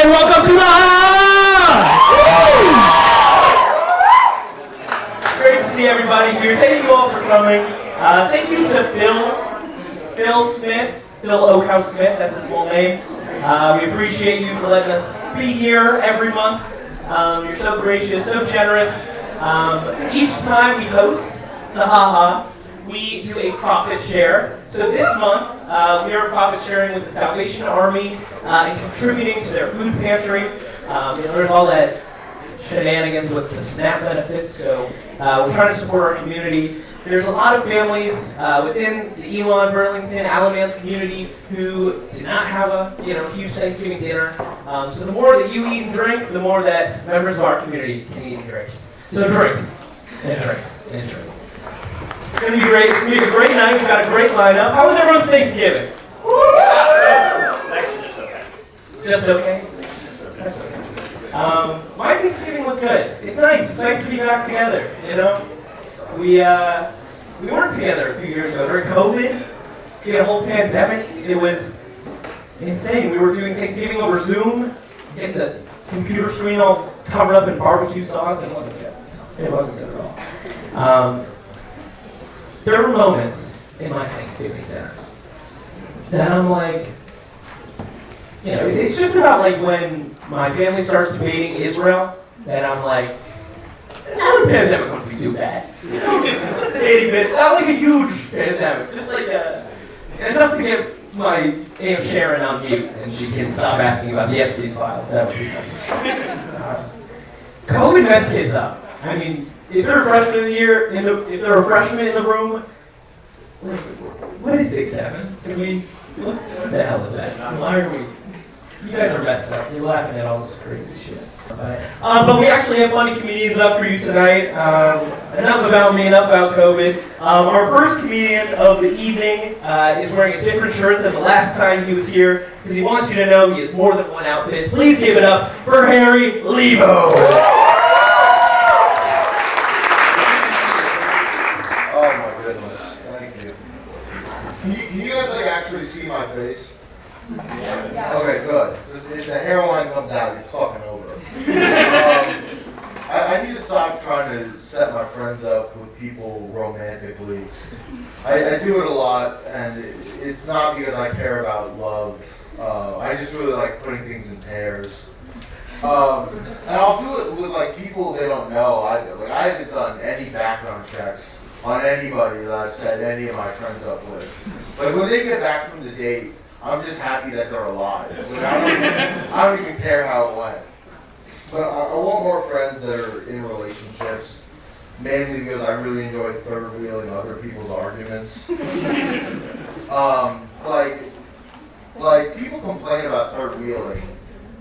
and welcome to the Great to see everybody here. Thank you all for coming. Thank you to Phil Oakhouse Smith, that's his full name. We appreciate you for letting us be here every month. You're so gracious, so generous. Each time we host the Haha, we do a profit share. So this month, we are profit sharing with the Salvation Army and contributing to their food pantry. There's all that shenanigans with the SNAP benefits, so we're trying to support our community. There's a lot of families within the Elon, Burlington, Alamance community who do not have a huge Thanksgiving dinner. So the more that you eat and drink, the more that members of our community can eat and drink. So drink and drink and drink. It's going to be great. It's going to be a great night. We've got a great lineup. How was everyone's Thanksgiving? Actually, just okay. Just okay? That's okay. My Thanksgiving was good. It's nice. It's nice to be back together, We weren't together a few years ago. During COVID, we had a whole pandemic. It was insane. We were doing Thanksgiving over Zoom, getting the computer screen all covered up in barbecue sauce. It wasn't good. It wasn't good at all. There were moments in my Thanksgiving dinner that I'm like, it's just about like when my family starts debating Israel, and I'm like, not a pandemic wouldn't be too bad. Just a teeny bit, not like a huge pandemic, just like enough to get my Aunt Sharon on mute, and she can stop asking about the Epstein files. That would be nice. COVID messed kids up. I mean, if they're a freshman in the year, if they're a freshman in the room, what is 6'7"? Can we? What the hell is that? Why are we? You guys are messed up. You're laughing at all this crazy shit. But we actually have funny comedians up for you tonight. Enough about me, enough about COVID. Our first comedian of the evening is wearing a different shirt than the last time he was here because he wants you to know he has more than one outfit. Please give it up for Harry Leibow. Oh my goodness, thank you. Can you guys actually see my face? Yeah. Okay, good. If the hairline comes out, it's fucking over. I need to stop trying to set my friends up with people romantically. I do it a lot, and it's not because I care about love. I just really like putting things in pairs. And I'll do it with people they don't know either. I haven't done any background checks on anybody that I've set any of my friends up with. When they get back from the date, I'm just happy that they're alive. I don't even care how it went. But I want more friends that are in relationships, mainly because I really enjoy third wheeling other people's arguments. People complain about third wheeling.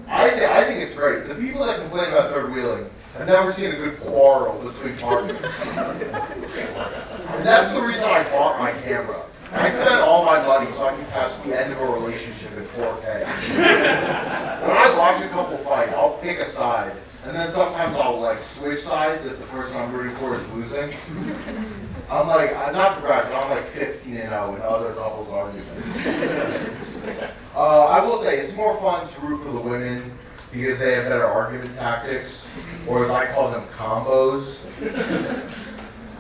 I think it's great. The people that complain about third wheeling have never seen a good quarrel between partners. And that's the reason I bought my camera. I spent all my money so I can catch the end of a relationship in 4K. When I watch a couple fight, I'll pick a side, and then sometimes I'll switch sides if the person I'm rooting for is losing. I'm not to brag, but I'm 15-0 in other couples arguments. I will say it's more fun to root for the women because they have better argument tactics, or as I call them, combos.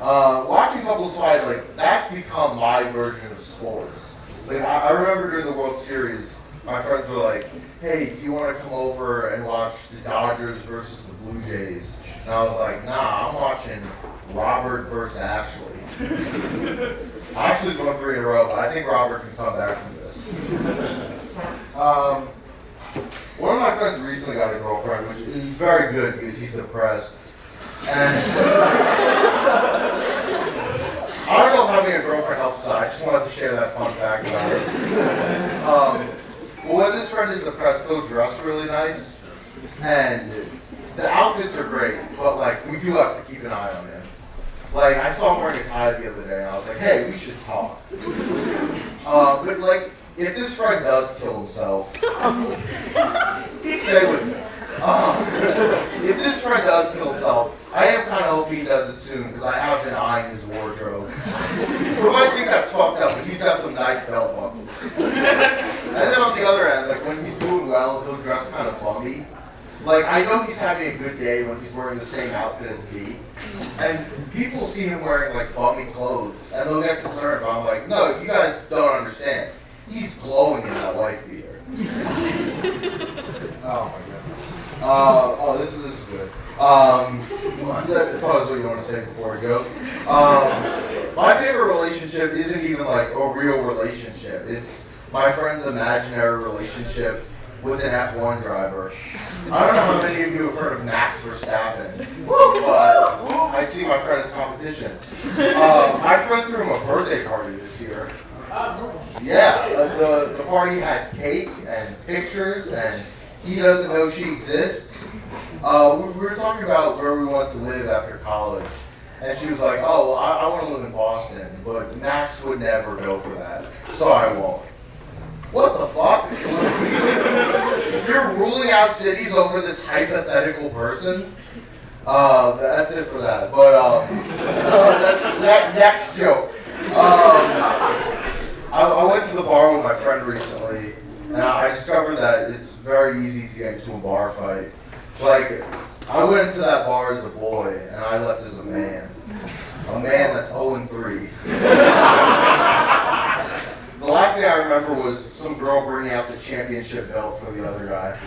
Watching couples fight, that's become my version of sports. I remember during the World Series, my friends were like, hey, do you want to come over and watch the Dodgers versus the Blue Jays? And I was like, nah, I'm watching Robert versus Ashley. Ashley's won 3 in a row, but I think Robert can come back from this. One of my friends recently got a girlfriend, which is very good because he's depressed. And I don't know if having a girlfriend helps with that. I just wanted to share that fun fact about her. When this friend is depressed, he'll dress really nice. And the outfits are great, but we do have to keep an eye on him. I saw him wearing a tie the other day, and I was like, hey, we should talk. But if this friend does kill himself, stay with me. If this friend does kill himself, I am kind of hoping he does it soon because I have been eyeing his wardrobe. You might think that's fucked up, but he's got some nice belt buckles. And then on the other end, when he's doing well, he'll dress kind of bummy. Like, I know he's having a good day when he's wearing the same outfit as me. And people see him wearing, like, bummy clothes, and they'll get concerned, but I'm like, no, you guys don't understand. He's glowing in that white beard. Oh, my goodness. This is good. That's always what you want to say before we go. My favorite relationship isn't even, like, a real relationship. It's my friend's imaginary relationship with an F1 driver. I don't know how many of you have heard of Max Verstappen, but I see my friend as competition. My friend threw him a birthday party this year. Yeah, the party had cake and pictures, and he doesn't know she exists. We were talking about where we want to live after college, and she was like, oh, well, I want to live in Boston, but Max would never go for that, so I won't. What the fuck? You're ruling out cities over this hypothetical person? That's it for that. But that next joke. I went to the bar with my friend recently, and I discovered that it's very easy to get into a bar fight. Like, I went into that bar as a boy, and I left as a man. A man that's 0-3. The last thing I remember was some girl bringing out the championship belt for the other guy.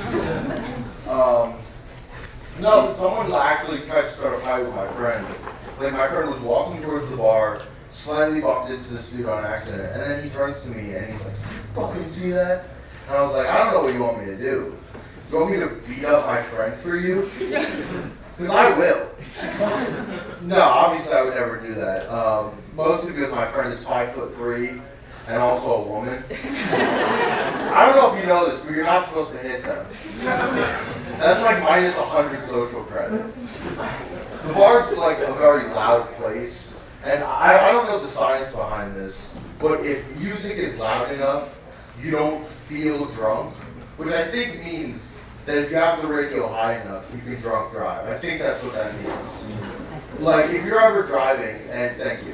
No, someone actually tried to start a fight with my friend. Like, my friend was walking towards the bar, slightly bumped into this dude on accident, and then he turns to me and he's like, "Did you fucking see that?" And I was like, "I don't know what you want me to do. You want me to beat up my friend for you?" Because I will. No, obviously I would never do that. Mostly because my friend is 5'3" and also a woman. I don't know if you know this, but you're not supposed to hit them. That's like minus 100 social credit. The bar's like a very loud place, and I don't know the science behind this, but if music is loud enough, you don't feel drunk, which I think means that if you have the radio high enough, you can drunk drive. I think that's what that means. Like, if you're ever driving, and thank you,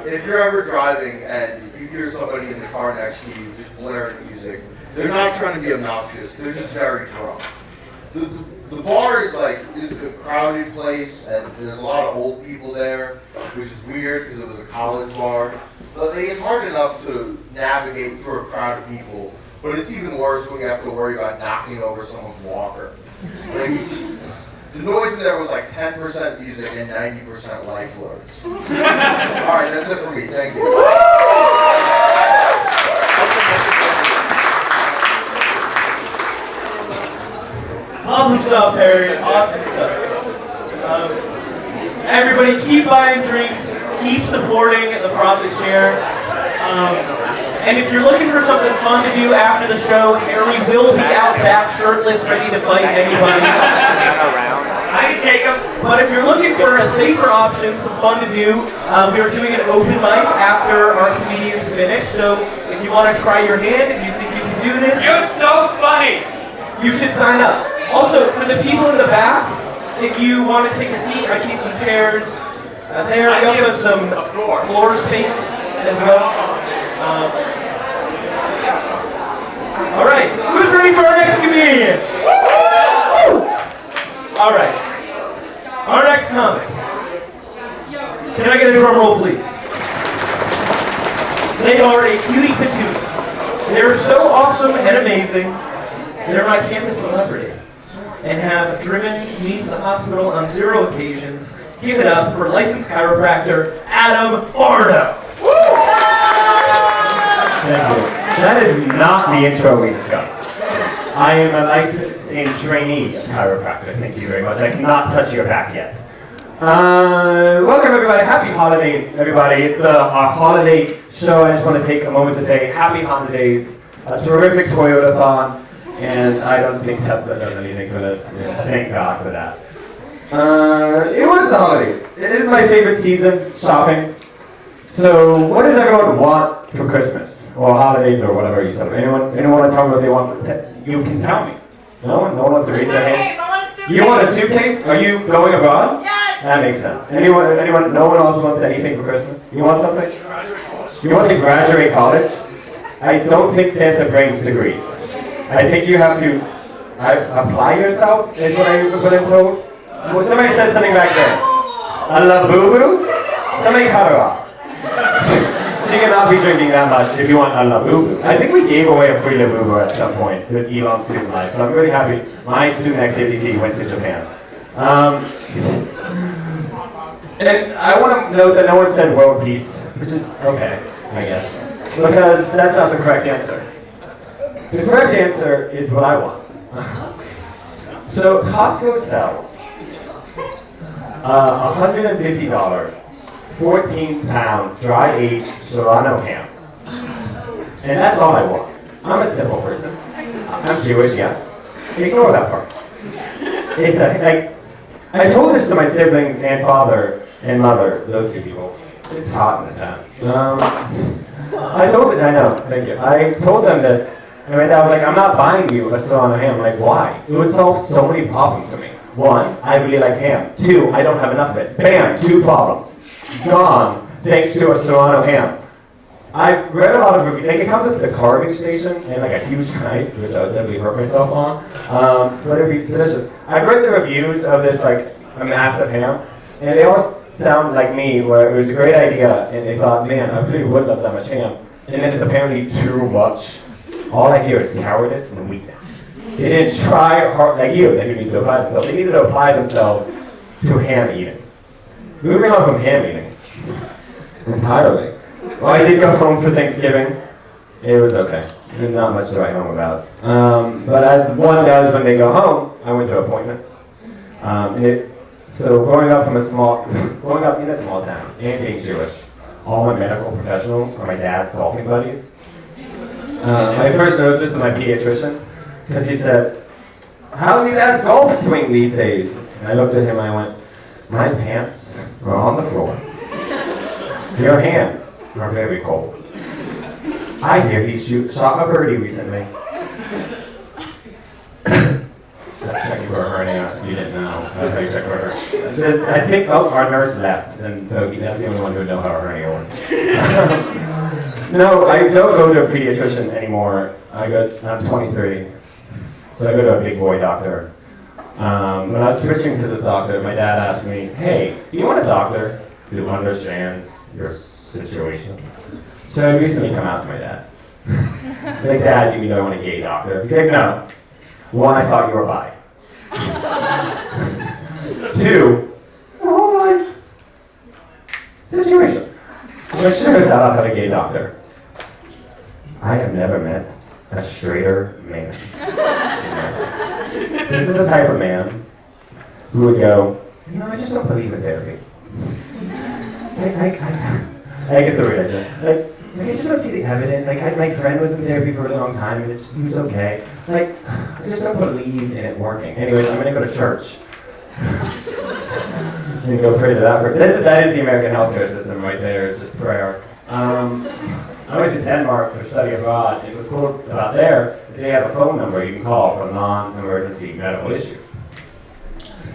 if you're ever driving and you hear somebody in the car next to you just blaring music, they're not trying to be obnoxious, they're just very drunk. The bar is like, it's a crowded place, and there's a lot of old people there, which is weird because it was a college bar. But it's hard enough to navigate through a crowd of people, but it's even worse when you have to worry about knocking over someone's walker. Like, the noise in there was like 10% music and 90% life words. Alright, that's it for me. Thank you. Awesome stuff, Harry. Awesome stuff. Everybody, keep buying drinks. Keep supporting the profit share. And if you're looking for something fun to do after the show, Harry will be out back shirtless, ready to fight anybody. I can take him. But if you're looking for a safer option, some fun to do, we are doing an open mic after our comedians finish. So if you want to try your hand, if you think you can do this, you're so funny. You should sign up. Also, for the people in the back, if you want to take a seat, I see some chairs there. We also have some floor space as well. All right, who's ready for our next comedian? All right, our next comic. Can I get a drum roll, please? They are a cutie patootie. They're so awesome and amazing. They're my campus celebrity and have driven me to the hospital on 0 occasions. Give it up for licensed chiropractor Adam Arno. Thank you. That is not the intro we discussed. I am a licensed and trainee chiropractor. Thank you very much. I cannot touch your back yet. Welcome everybody. Happy holidays, everybody. It's our holiday show. I just want to take a moment to say happy holidays. A terrific Toyota-thon. And I don't think Tesla does anything for this. Thank God for that. It was the holidays. It is my favorite season, shopping. So what does everyone want for Christmas? Or holidays or whatever you celebrate? Anyone want to tell me what they want? You can tell me. No one wants to raise their hand? You want a suitcase? Are you going abroad? Yes! That makes sense. Anyone, no one else wants anything for Christmas? You want something? You want to graduate college? I don't think Santa brings degrees. I think you have to apply yourself, is what I'm told. Well, somebody said something back there. A la boo-boo? Somebody cut her off. She cannot be drinking that much if you want a la boo-boo. I think we gave away a free la boo-boo at some point with Elon's student life, so I'm really happy my student activity fee went to Japan. And I want to note that no one said world peace, which is okay, I guess, because that's not the correct answer. The correct answer is what I want. So Costco sells $150, 14-pound dry-aged Serrano ham, and that's all I want. I'm a simple person. I'm Jewish, yes. Ignore that part. It's like I told this to my siblings and father and mother, those two people. It's hot in this town. I know, thank you. I told them this. And my dad was like, I'm not buying you a Serrano ham. I'm like, why? It would solve so many problems for me. One, I really like ham. Two, I don't have enough of it. Bam, 2 problems. Gone, thanks to a Serrano ham. I've read a lot of reviews. Like, it comes with the carving station and like a huge knife, which I would definitely hurt myself on. But it'd be delicious. I've read the reviews of this, like, a massive ham, and they all sound like me, where it was a great idea, and they thought, man, I really would love that much ham. And then it's apparently too much. All I hear is cowardice and weakness. They didn't try hard like you, they need to apply themselves. They needed to apply themselves to ham eating. Moving on from ham eating entirely. Well, I did go home for Thanksgiving. It was okay. There's not much to write home about. But as one does when they go home, I went to appointments. So growing up in a small town and being Jewish, all my medical professionals are my dad's golfing buddies. I first noticed this with my pediatrician, because he said, how do you guys golf swing these days? And I looked at him and I went, my pants are on the floor. Your hands are very cold. I hear he shot a birdie recently. Checking for a hernia, you didn't know. That's how you check for a hernia. I think, our nurse left, and so that's the only one who would know how a hernia works. No, I don't go to a pediatrician anymore. I'm 23, so I go to a big boy doctor. When I was switching to this doctor, my dad asked me, hey, do you want a doctor who understands your situation? So I recently come out to my dad. Like, Dad, do you know I want a gay doctor? He's like, no. One, I thought you were bi. 2, my whole life situation. So I should have thought I'd have a gay doctor. I have never met a straighter man. This is the type of man who would go, I just don't believe in therapy. I guess the religion. I just don't see the evidence. My friend was in therapy for a long time and he was okay. I just don't believe in it working. Anyways, I'm going to go to church. And go pray to that. That is the American healthcare system right there. It's just prayer. I went to Denmark for study abroad, and what's cool about there is they have a phone number you can call for non-emergency medical issues.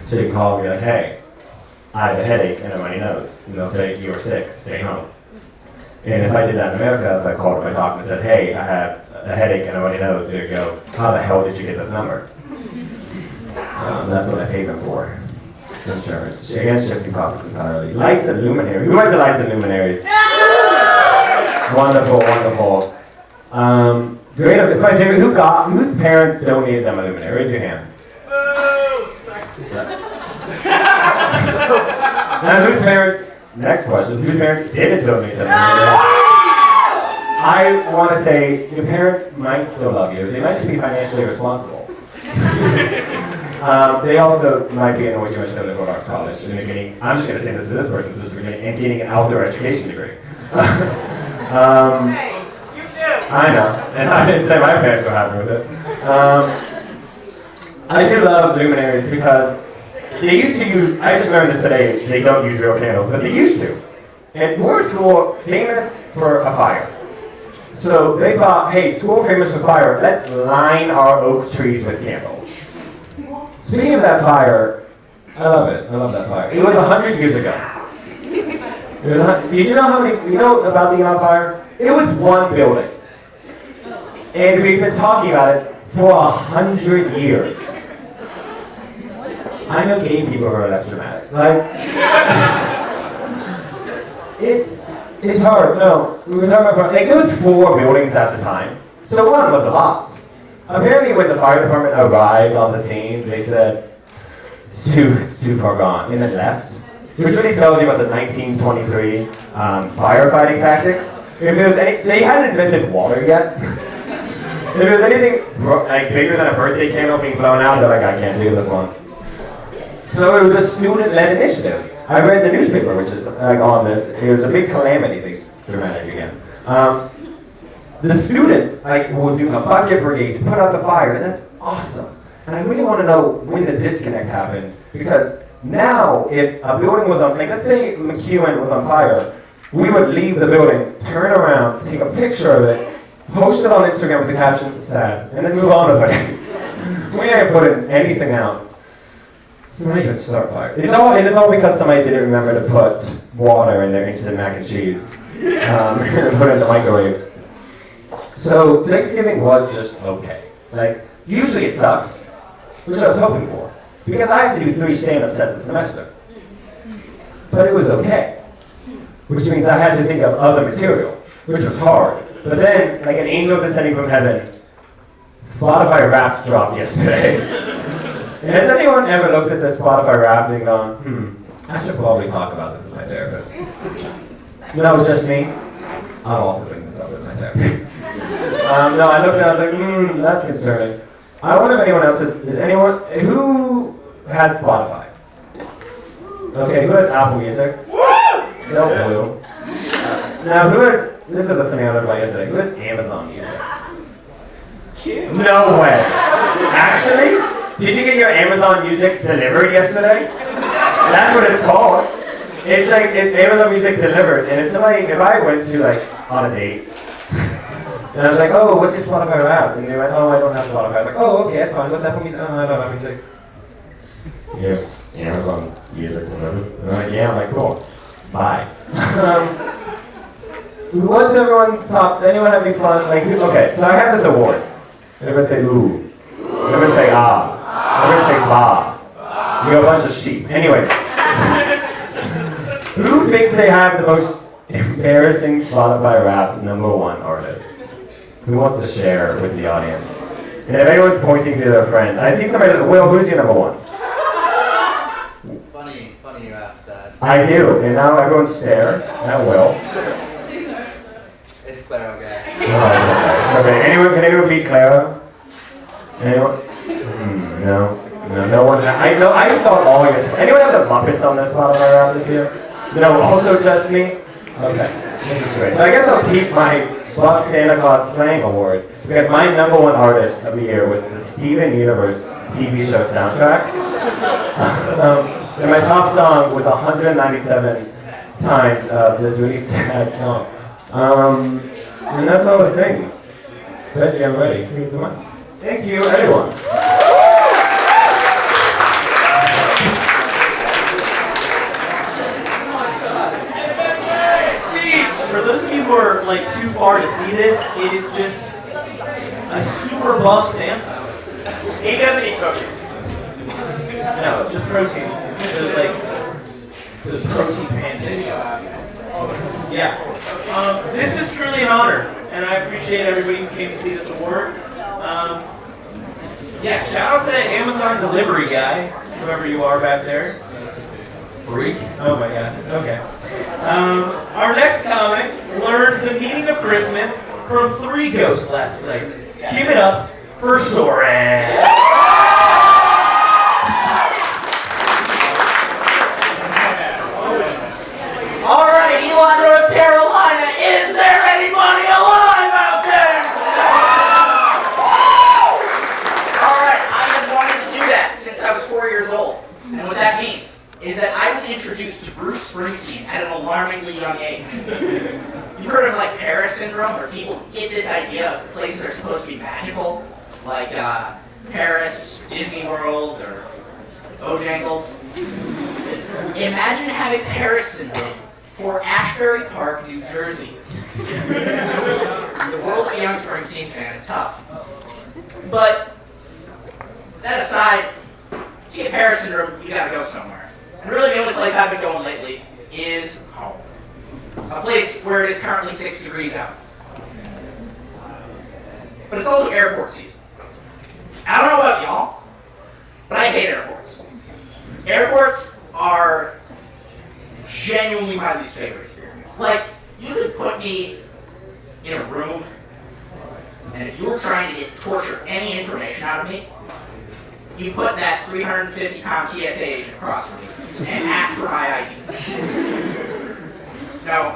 So you can call and be like, hey, I have a headache and a runny nose. And they'll say, you're sick, stay home. And if I did that in America, if I called my doctor and said, hey, I have a headache and a runny nose, they'd go, how the hell did you get this number? That's what I paid them for. Insurance. Again, shifting topics entirely. Lights and luminaries. Who went to lights and luminaries? Wonderful, wonderful. Great. It's my favorite. Whose parents donated them a luminary? Raise your hand. Now, whose parents? Next question. Whose parents didn't donate them a luminary? I want to say your parents might still love you. They might just be financially responsible. They also might be annoyed you went to liberal arts college and getting, I'm just going to say this to this person, and getting an outdoor education degree. Hey, you too. I know, and I didn't say my parents were happy with it. I do love luminaries because they used to use, I just learned this today, they don't use real candles, but they used to. And we're a school famous for a fire. So they thought, hey, school famous for fire, let's line our oak trees with candles. Speaking of that fire, I love it. I love that fire. It was 100 years ago. Did you know how many, about the Iran fire? It was one building. And we've been talking about it for 100 years. I know gay people who are less dramatic. Like, it's hard. No, we were talking about, like, there was 4 buildings at the time, so one was a lot. Apparently, when the fire department arrived on the scene, they said, it's too far gone, and then left. Which really tells you about the 1923 firefighting tactics. If there was they hadn't invented water yet. If there was anything like bigger than a birthday candle being blown out, they're like, I can't do this one. So it was a student-led initiative. I read the newspaper, which is like on this. It was a big calamity, big dramatic again. The students like would do a bucket brigade to put out the fire, and that's awesome. And I really want to know when the disconnect happened, because now if a building was on, like let's say McEwen was on fire, we would leave the building, turn around, take a picture of it, post it on Instagram with the caption "sad," and then move on with it. We ain't putting anything out. We might even start fire. It's all because somebody didn't remember to put water in their instant mac and cheese and put it in the microwave. So Thanksgiving was just okay. Like usually it sucks, which I was hoping for, because I have to do 3 stand-up sets a semester. But it was okay, which means I had to think of other material, which was hard. But then, like an angel descending from heaven, Spotify Wrapped dropped yesterday. And has anyone ever looked at the Spotify Wrapped and gone, I should probably talk about this with my therapist? No, it's just me. I'm also doing this up with my therapist. No, I looked at it, I was like, that's concerning. I wonder if anyone else is anyone, who has Spotify? Okay, who has Apple Music? No blue. Now, who has, this is the thing I learned about yesterday, who has Amazon Music? No way. Actually? Did you get your Amazon Music delivered yesterday? That's what it's called. It's like, it's Amazon Music delivered, and it's like, if I went to like, on a date, and I was like, oh, what's your Spotify Wrapped? And they went, oh, I don't have Spotify. I was like, oh, okay, that's fine, what's Apple Music? Oh, I don't have music. Yes, Amazon Music delivered. And I'm like, yeah, I'm like, cool. Bye. What's everyone's top, anyone have any fun? Like, okay, so I have this award. Everyone say ooh. Everyone say ah. Everyone say bah. We got a bunch of sheep. Anyways. Who thinks they have the most embarrassing Spotify Wrapped #1 artist? Who wants to share with the audience? And if anyone's pointing to their friend, I see somebody, Will, who's your #1? Funny you asked that. I do, and now everyone stare at Will. It's Cyprow, guys. Oh, okay. Can anyone beat Clara? Anyone? No one. I saw all your. Anyone have the Muppets on this Spotify Wrapped this year? No, also just me? Okay. This is great. So I guess I'll keep my Buff Santa Claus Slang Award, because my #1 artist of the year was the Steven Universe TV show soundtrack. And my top song was 197 times this really sad song. And that's all the things. Benji, I'm ready. Thank you so much. Thank you, everyone. For those of you who are like too far to see this, it is just a super buff Santa. He doesn't eat cookies. No, just protein. Just like those protein pancakes. Yeah. This is truly an honor, and I appreciate everybody who came to see this award. Yeah, shout out to that Amazon delivery guy, whoever you are back there. Freak. Oh my god. Okay. Our next comic learned the meaning of Christmas from 3 ghosts last night. Give it up for Soren. All right, Elon, North Carolina, is there anybody alive out there? All right, I have wanted to do that since I was 4 years old. And what that means is that I was introduced to Bruce Springsteen at an alarmingly young age. You've heard of like Paris syndrome, where people get this idea of places that are supposed to be magical, like Paris, Disney World, or Bojangles. Imagine having Paris syndrome for Ashbury Park, New Jersey. The world of a young Springsteen fan is tough. But that aside, to get Peterson, you gotta go somewhere. And really the only place I've been going lately is home. A place where it is currently 6 degrees out. But it's also airport season. I don't know about y'all, but I hate airports. Airports are genuinely my least favorite experience. Like, you could put me in a room, and if you were trying to torture any information out of me, you put that 350-pound TSA agent across from me and ask for my ID. No,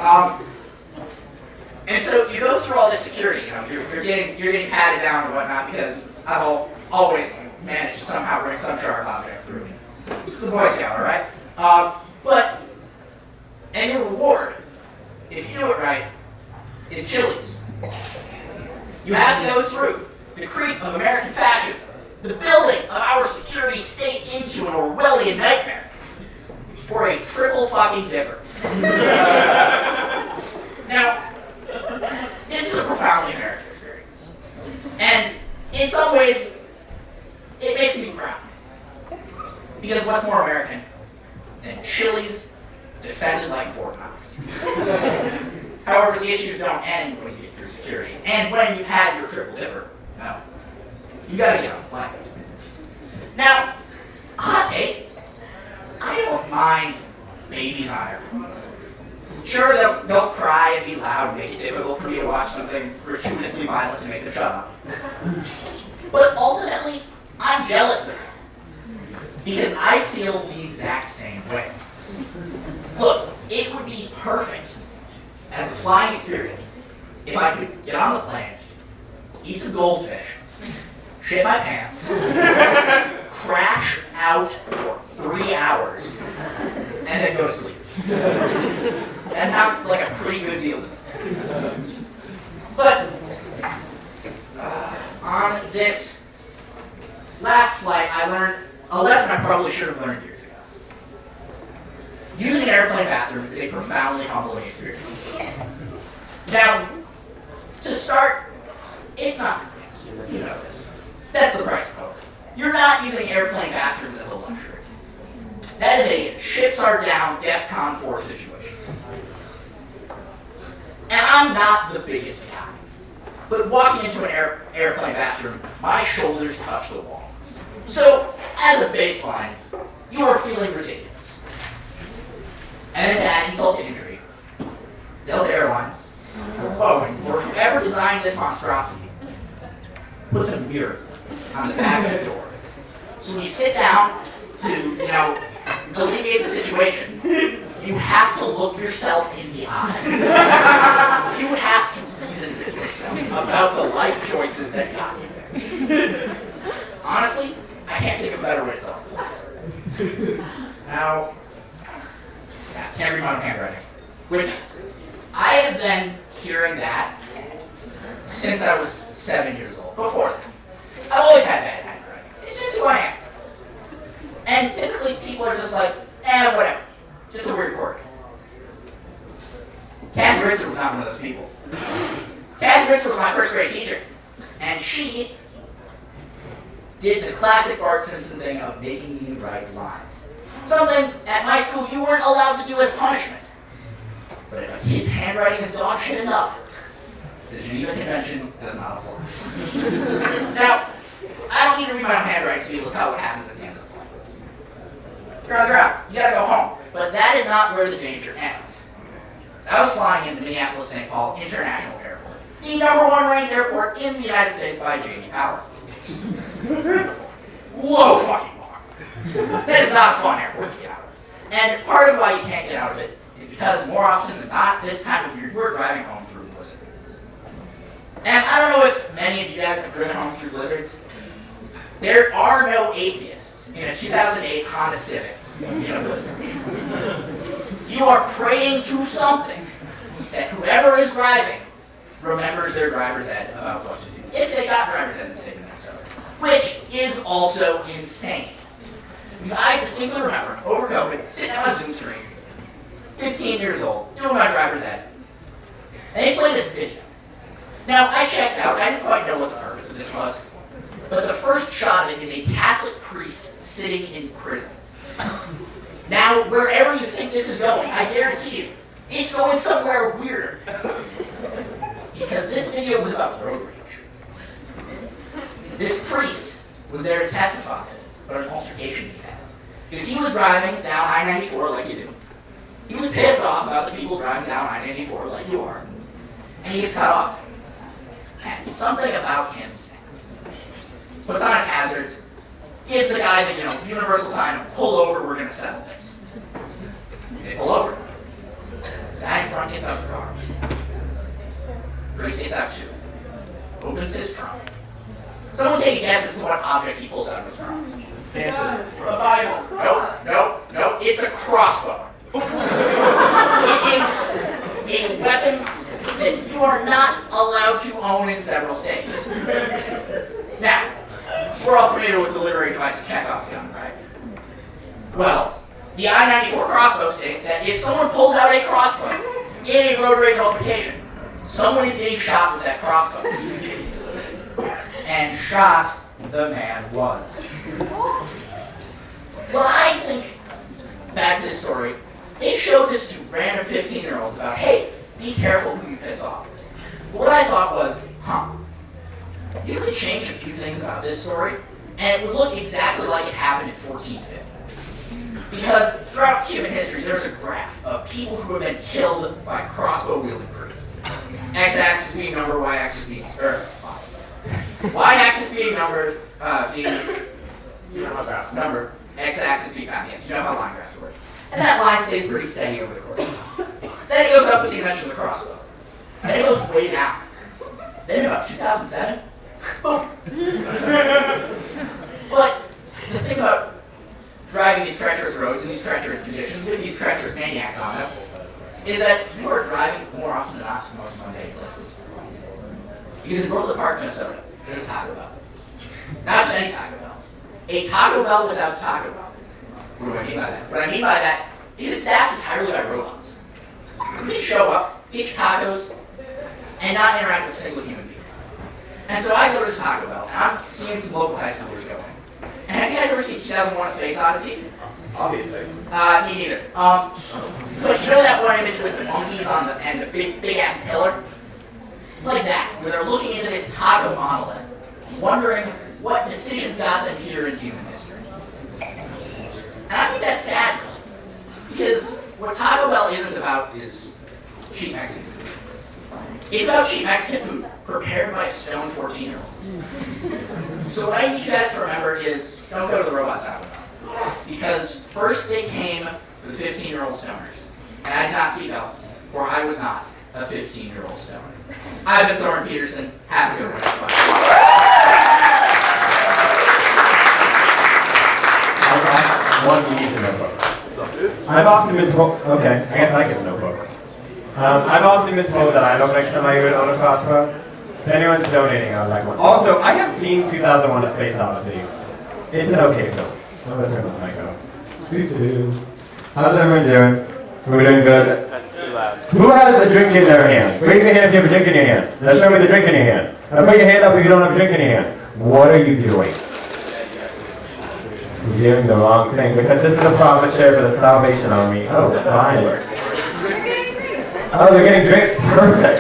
and so you go through all this security. You know, you're getting patted down and whatnot because I've always managed to somehow bring some sharp object through me. It's the Boy Scout, all right? And your reward, if you do it right, is Chili's. You have to go through the creep of American fascism, the building of our security state into an Orwellian nightmare, for a triple fucking dipper. Now, this is a profoundly American experience. And in some ways, it makes me proud. Because what's more American than Chili's defended like Fort Knox? However, the issues don't end when you get through security. And when you've had your triple dipper, no. You gotta get on the flight. Now, hot take, I don't mind babies on airplanes. Sure, they'll cry and be loud and make it difficult for me to watch something gratuitously violent to make them shut up. But ultimately, I'm jealous of them. Because I feel the exact same way. Look, it would be perfect as a flying experience if I could get on the plane, eat some goldfish, shit my pants, crash out for 3 hours, and then go to sleep. That sounds like a pretty good deal to me. But on this last flight, I learned a lesson I probably should have learned years ago. Using an airplane bathroom is a profoundly humbling experience. Now, to start, it's not for kids. You know this. That's the price of hope. You're not using airplane bathrooms as a luxury. That is a chips are down, DEFCON 4 situation. And I'm not the biggest guy. But walking into an airplane bathroom, my shoulders touch the wall. So, as a baseline, you are feeling ridiculous. And then to add insult to injury, Delta Airlines, or Boeing, or whoever designed this monstrosity, puts a mirror on the back of the door. So when you sit down to, alleviate the situation, you have to look yourself in the eye. You have to reason with yourself about the life choices that got you there. Honestly, I can't think of a better way to solve it. Now, I can't read my own handwriting. Which, I have been hearing that since I was 7 years old. Before that. I've always had bad handwriting. It's just who I am. And typically people are just like, whatever. Just a weird quirk. Kathy Ritzer was not one of those people. Kathy Ritzer was my first grade teacher. And she did the classic Bart Simpson thing of making me write lines. Something at my school you weren't allowed to do as punishment. But if a kid's handwriting is dog shit enough, the Geneva Convention does not apply. Now, I don't need to read my own handwriting to be able to tell what happens at the end of the flight. You're on the ground. You gotta go home. But that is not where the danger ends. I was flying into Minneapolis-St. Paul International Airport, the #1 ranked airport in the United States by J.D. Power. Whoa, fucking bar. That is not a fun airport to get out of. And part of why you can't get out of it is because more often than not, this time of year, we're driving home through a blizzard. And I don't know if many of you guys have driven home through blizzards. There are no atheists in a 2008 Honda Civic in a blizzard. You are praying to something that whoever is driving remembers their driver's ed about what to do. If they got driver's ed in the state of Minnesota. Which is also insane. Because I distinctly remember, over COVID, sitting on a Zoom screen, 15 years old, doing my driver's ed. And they played this video. Now, I checked out, I didn't quite know what the purpose of this was. But the first shot of it is a Catholic priest sitting in prison. Now, wherever you think this is going, I guarantee you, it's going somewhere weirder. Because this video was about road rage. This priest was there to testify about an altercation he had. Because he was driving down I-94 like you do. He was pissed off about the people driving down I-94 like you are. And he gets cut off. And something about him puts on his hazards, gives the guy the universal sign of pull over, we're going to settle this. They pull over. The guy in front gets out of the car. Priest gets out too. Opens his trunk. Someone take a guess as to what object he pulls out of his trunk. Santa. A Bible. Nope. It's a crossbow. It is a weapon that you are not allowed to own in several states. Now, we're all familiar with the literary device of Chekhov's gun, right? Well, the I-94 crossbow states that if someone pulls out a crossbow in a road rage altercation, someone is getting shot with that crossbow. And shot the man was. Well, I think, back to this story, they showed this to random 15-year-olds about, hey, be careful who you piss off. What I thought was, you could change a few things about this story, and it would look exactly like it happened in 1450. Because throughout human history, there's a graph of people who have been killed by crossbow-wielding priests. X-axis being number, y-axis being y-axis being number, number, x-axis being time. Yes, you know how line graphs work. And that line stays pretty steady over the course of time. Then it goes up with the invention of the crossbow. Then it goes way down. Then in about 2007, boom. But the thing about driving these treacherous roads and these treacherous conditions with these treacherous maniacs on them is that you are driving more often than not to the most mundane places. Because in Brooklyn Park, Minnesota, there's a Taco Bell. Not just any Taco Bell. A Taco Bell without Taco Bell. What do I mean by that? What I mean by that is it's staffed entirely by robots. You can show up, get your tacos, and not interact with a single human being. And so I go to this Taco Bell, and I'm seeing some local high schoolers going. And have you guys ever seen 2001: A Space Odyssey? Obviously. Me neither. But you know that one image with the monkeys on the and the big ass pillar? It's like that, where they're looking into this taco monolith, wondering what decisions got them here in human history. And I think that's sad, really, because what Taco Bell isn't about is cheap Mexican food. It's about cheap Mexican food prepared by a stoned 14-year-old. So what I need you guys to remember is don't go to the robot Taco Bell. Because first they came for the 15-year-old stoners. And I did not speak up, for I was not a 15-year-old stoner. I've been Soren Peterson. Have a good one, everybody. One needs a notebook. I've often been told, okay, I guess I get a notebook. I've often been told that I look like somebody who would own a crossbow. If anyone's donating, I would like one. Also, I have seen 2001: A Space Odyssey. It's an okay film. I'm gonna turn this mic off. How's everyone doing? We're doing good. Who has a drink in their hand? Raise your hand if you have a drink in your hand. Now show me the drink in your hand. Now put your hand up if you don't have a drink in your hand. What are you doing? You're doing the wrong thing, because this is a profit share for the Salvation Army. Oh, fine. Oh, they're getting drinks? Perfect.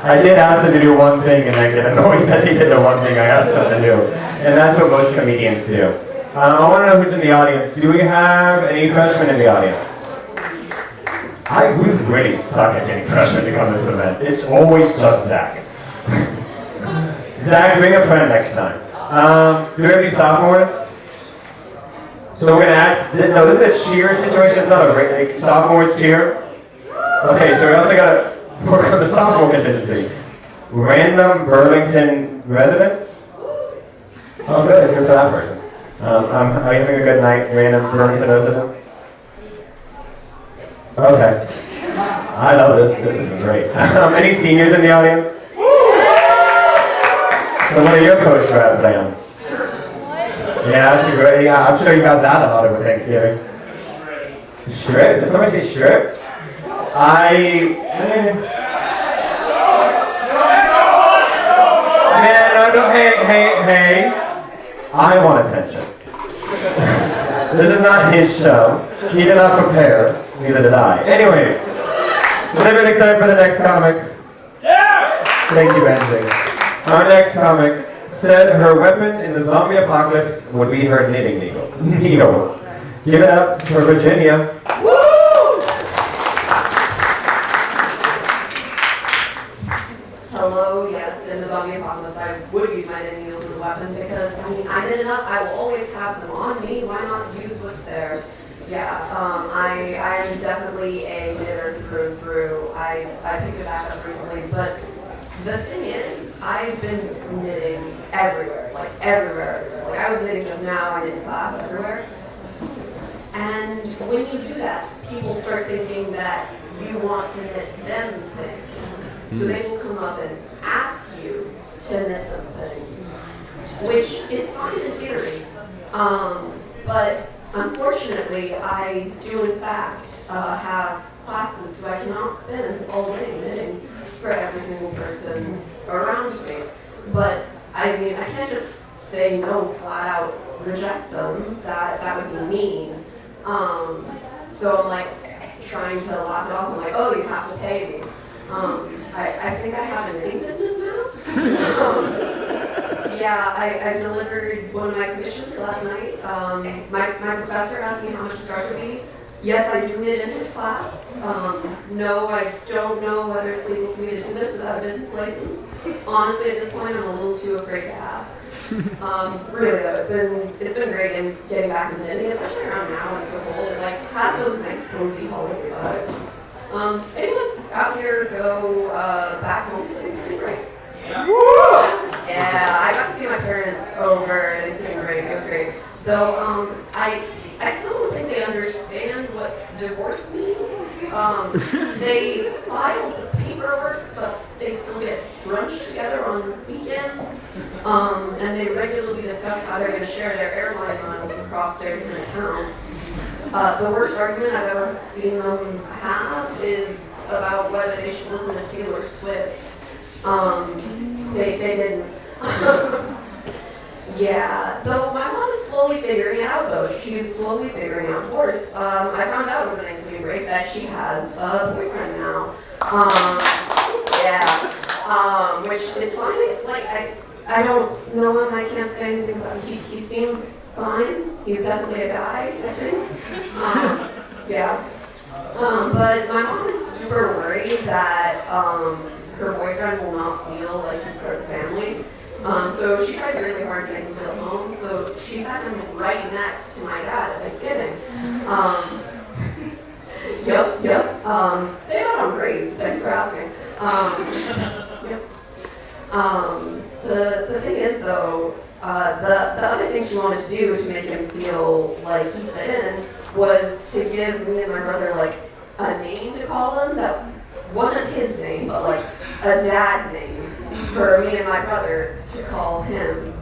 I did ask them to do one thing and I get annoyed that they did the one thing I asked them to do. And that's what most comedians do. I want to know who's in the audience. Do we have any freshmen in the audience? We really suck at getting freshmen to come to this event. It's always just Zach. Zach, bring a friend next time. Do we have any sophomores? So we're going to add, no, this is a cheer situation. It's not a sophomores cheer. Okay, so we also got to work on the sophomore contingency. Random Burlington residents? Oh, good, good for that person. I'm having a good night, random Burlington resident. Okay. I love this. This is great. Any seniors in the audience? So what are your post-grad plans? Yeah, that's great. Yeah, I'm sure you got that a lot over Thanksgiving. Strip? Did somebody say strip? Man, no, hey. I want attention. This is not his show. He did not prepare. Neither did I. Anyways, is everyone excited for the next comic? Yeah! Thank you, Benji. Our next comic said her weapon in the zombie apocalypse would be her knitting needles. Give it up for Virginia. Woo! Hello, yes, in the zombie apocalypse, I would use my knitting needles as a weapon because, I mean, I knit enough, I will always have them on me. Why not use what's there? Yeah, I am definitely a knitter through and through. I picked it back up recently, but the thing is, I've been knitting everywhere, like everywhere. Like I was knitting just now, I did in class everywhere. And when you do that, people start thinking that you want to knit them things. So they will come up and ask you to knit them things, which is fine in theory. But unfortunately, I do in fact have classes, so I cannot spend all day knitting for every single person around me. But I mean, I can't just say no, flat out reject them. That would be mean. So I'm like trying to laugh it off. I'm like, oh, you have to pay me. I think I have a knitting business now. Yeah, I delivered one of my commissions last night. My professor asked me how much a start would be. Yes, I do knit in his class. No, I don't know whether it's legal for me to do this without a business license. Honestly, at this point, I'm a little too afraid to ask. Really though, it's been great getting back into knitting, especially around now when it's so cold. It like has those nice cozy holiday vibes. Anyone out here go back home? It's been great. Yeah, I got to see my parents over, and it's been great. It was great. Though I still don't think they understand what divorce means. They file the paperwork, but they still get brunch together on weekends. And they regularly discuss how they're going to share their airline miles across their different accounts. The worst argument I've ever seen them have is about whether they should listen to Taylor Swift. They didn't. Yeah, though my mom is slowly figuring it out though. She's slowly figuring out divorce. I found out over Thanksgiving break that she has a boyfriend now. Which is fine. Like I don't know him, I can't say anything about him. He seems fine. He's definitely a guy, I think. But my mom is super worried that her boyfriend will not feel like he's part of the family. So she tries really hard to make him feel home. So she sat him right next to my dad at Thanksgiving. Yep. They got on great. Thanks for asking. The thing is though, the other thing she wanted to do to make him feel like he fit in was to give me and my brother like a name to call him that wasn't his name, but like a dad name for me and my brother to call him.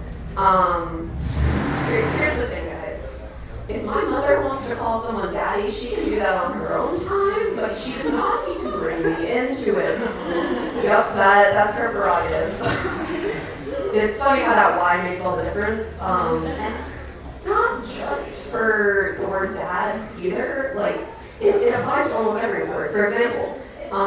Here's the thing, guys. If my mother wants to call someone daddy, she can do that on her own time, but she does not need to bring me into it. Yep, that's her prerogative. It's funny how that Y makes all the difference. And it's not just for the word dad either. Like, it applies to almost every word. For example,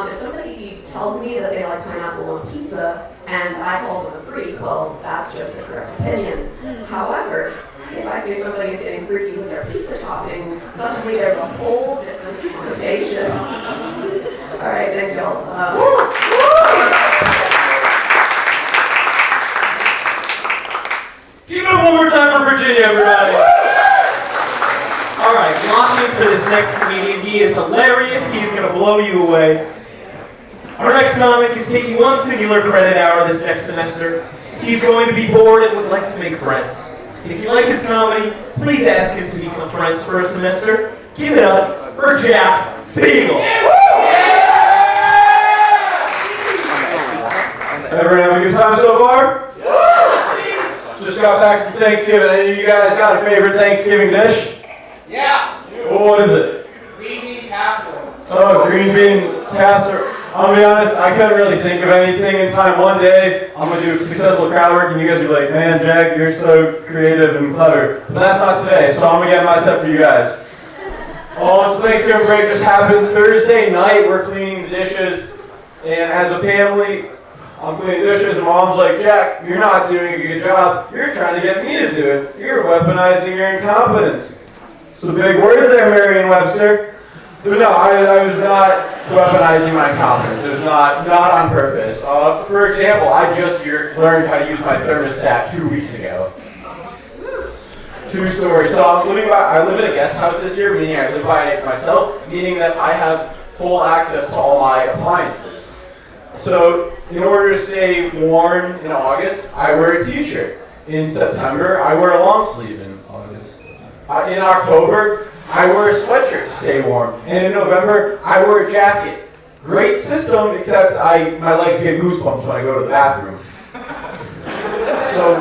if somebody tells me that they like pineapple on pizza and I call them a freak, well, that's just the correct opinion. However, if I say somebody's getting freaky with their pizza toppings, suddenly there's a whole different connotation. All right, thank y'all. Give it one more time for Virginia, everybody. All right, lock in for this next comedian. He is hilarious. He's going to blow you away. Our next comic is taking one singular credit hour this next semester. He's going to be bored and would like to make friends. If you like his comedy, please ask him to become friends for a semester. Give it up for Jack Spiegle. Everyone having a good time so far? Just got back from Thanksgiving. Any of you guys got a favorite Thanksgiving dish? Yeah. Well, what is it? Green bean casserole. Oh, green bean casserole. I'll be honest, I couldn't really think of anything in time. One day, I'm going to do successful crowd work, and you guys will be like, man, Jack, you're so creative and clever. But that's not today, so I'm going to get my set for you guys. Oh, so Thanksgiving break just happened. Thursday night, we're cleaning the dishes, and as a family, I'm cleaning the dishes, and Mom's like, Jack, you're not doing a good job. You're trying to get me to do it. You're weaponizing your incompetence. So big words there, Merriam-Webster. But no, I was not weaponizing my incompetence. It was not on purpose. For example, I just learned how to use my thermostat 2 weeks ago. True story. So I live in a guest house this year, meaning I live by myself, meaning that I have full access to all my appliances. So in order to stay warm in August, I wear a t-shirt. In September, I wear a long sleeve in August. In October, I wear a sweatshirt to stay warm. And in November, I wear a jacket. Great system, except my legs get goosebumps when I go to the bathroom. So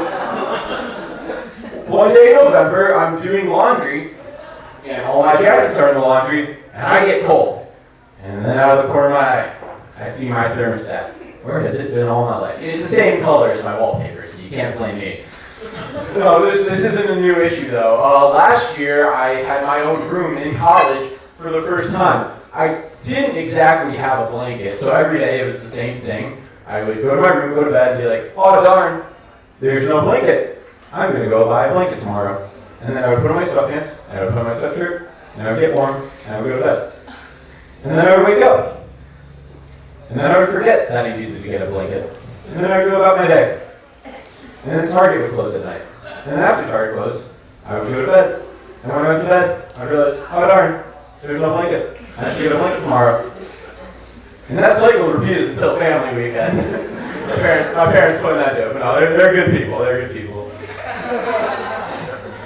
one day in November, I'm doing laundry, and all my jackets are in the laundry, and I get cold. And then out of the corner of my eye, I see my thermostat. Where has it been all my life? It's the same color as my wallpaper, so you can't blame me. No, this isn't a new issue though. Last year, I had my own room in college for the first time. I didn't exactly have a blanket, so every day it was the same thing. I would go to my room, go to bed, and be like, oh darn, there's no blanket. I'm gonna go buy a blanket tomorrow. And then I would put on my sweatpants, and I would put on my sweatshirt, and I would get warm, and I would go to bed. And then I would wake up. And then I would forget that I needed to get a blanket. And then I would go about my day. And then Target would close at night. And then after Target closed, I would go to bed. And when I went to bed, I realized, oh darn, there's no blanket. I should get a blanket tomorrow. And that cycle repeated until family weekend. my parents put in that dope. No, they're good people. They're good people.